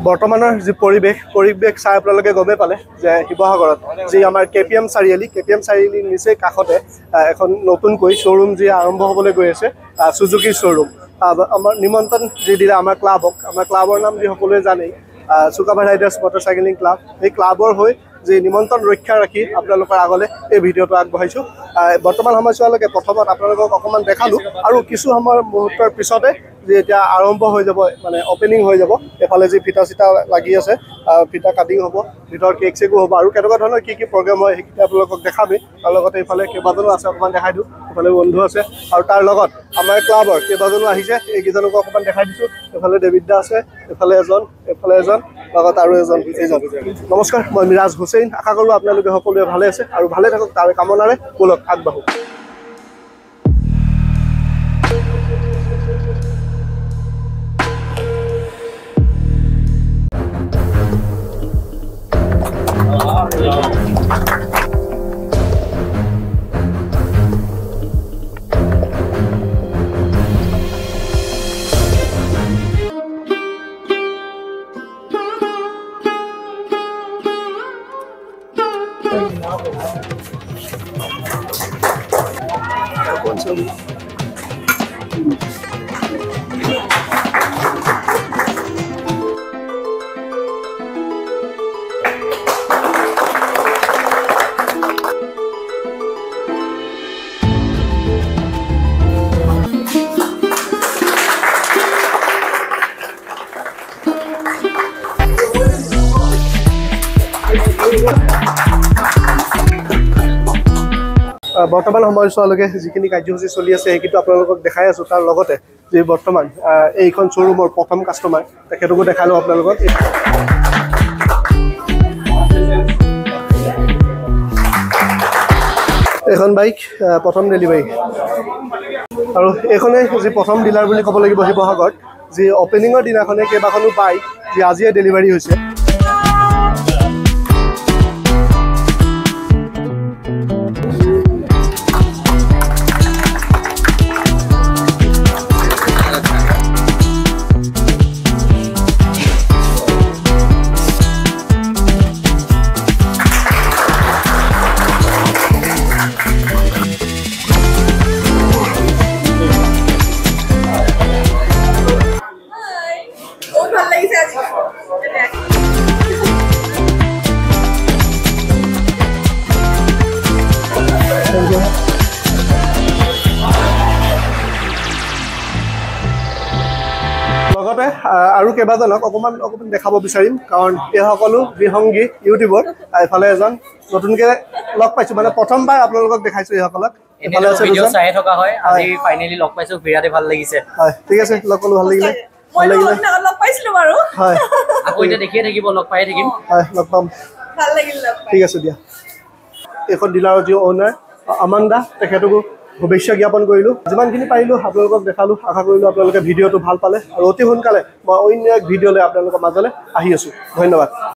বৰ্তমানৰ যি পৰিৱেশ চাই আপোনালোকে গমে পালে যে শিৱসাগৰত যি আমাৰ কেপিএম চাৰিআলিৰ নিচেই কাষতে এখন নতুনকৈ শ্ব'ৰুম যি আৰম্ভ হ'বলৈ গৈ আছে সুজুকি শ্ব'ৰুম আমাৰ নিমন্ত্ৰণ যি দিলে আমাৰ ক্লাবৰ নাম যি সকলোৱে জানেই চুকাফা ৰাইডাৰ্ছ মটৰচাইকেলিং ক্লাব এই ক্লাবৰ হৈ যে নিমন্ত্ৰণ ৰক্ষা ৰাখি আপোনালোকৰ আগলৈ এই ভিডিঅ'টো আগবঢ়াইছোঁ বৰ্তমান সময়ছোৱালৈকে প্ৰথমত আপোনালোকক অকণমান দেখালোঁ আৰু কিছু সময়ৰ মুহূৰ্তৰ পিছতে যে এতিয়া আৰম্ভ হৈ যাব মানে অপেনিং হৈ যাব এফালে যি ফিটা চিটা লাগি আছে ফিটা কাটিং হ'ব ভিতৰত কেক চেকো হ'ব আৰু কেনেকুৱা ধৰণৰ কি প্ৰগ্ৰেম হয় সেইকেইটা আপোনালোকক দেখামেই তাৰ লগতে এইফালে কেইবাজনো আছে অকণমান দেখাই দিওঁ এইফালে বন্ধু আছে আৰু তাৰ লগত আমাৰ ক্লাবৰ কেইবাজনো আহিছে এইকেইজনকো অকণমান দেখাই দিছোঁ এইফালে দেৱিদ দা আছে এইফালে এজন লগত আৰু এইজন নমস্কাৰ মই মিৰাজ হুছেইন আশা কৰোঁ আপোনালোকে সকলোৱে ভালে আছে আৰু ভালে থাকক তাৰ কামনাৰে বলক আগবাঢ়ো বৰ্তমান সময়ছোৱালৈকে যিখিনি কাৰ্যসূচী চলি আছে সেইখিনি আপোনালোকক দেখাই আছোঁ তাৰ লগতে যি বৰ্তমান এইখন শ্ব'ৰুমৰ প্ৰথম কাষ্টমাৰ তেখেতকো দেখাই লওঁ আপোনালোকক এখন বাইক প্ৰথম ডেলিভাৰী আৰু এইখনে যি প্ৰথম ডিলাৰ বুলি ক'ব লাগিব শিৱসাগৰত যি অপেনিঙৰ দিনাখনে কেইবাখনো বাইক যি আজিয়ে ডেলিভাৰী হৈছে লগতে আৰু কেইবাজনক অকণমান দেখাব বিচাৰিম কাৰণ এই সকলো বিহংগী ইউটিউবৰ এফালে এজন নতুনকৈ লগ পাইছোঁ মানে প্ৰথমবাৰ আপোনালোকক দেখাইছোঁ এইসকলক এফালে আছে ভিডিঅ' চাই থকা হয় আজি ফাইনেলি লগ পাইছোঁ বিৰাটেই ভাল লাগিছে হয় ঠিক আছে লগ পালোঁ ভাল লাগিলে লগ পাইছিলোঁ বাৰু হয় আকৌ এতিয়া দেখিয়ে থাকিব লগ পায়ে থাকিম হয় লগ পাম ভাল লাগিল ঠিক আছে দিয়া এইখন ডিলাৰৰ যি অ'নাৰ আমান দা তেখেতকো শুভেচ্ছা জ্ঞাপন কৰিলোঁ যিমানখিনি পাৰিলোঁ আপোনালোকক দেখালোঁ আশা কৰিলোঁ আপোনালোকে ভিডিঅ'টো ভাল পালে আৰু অতি সোনকালে মই অন্য এক ভিডিঅ'লৈ আপোনালোকৰ মাজলৈ আহি আছোঁ ধন্যবাদ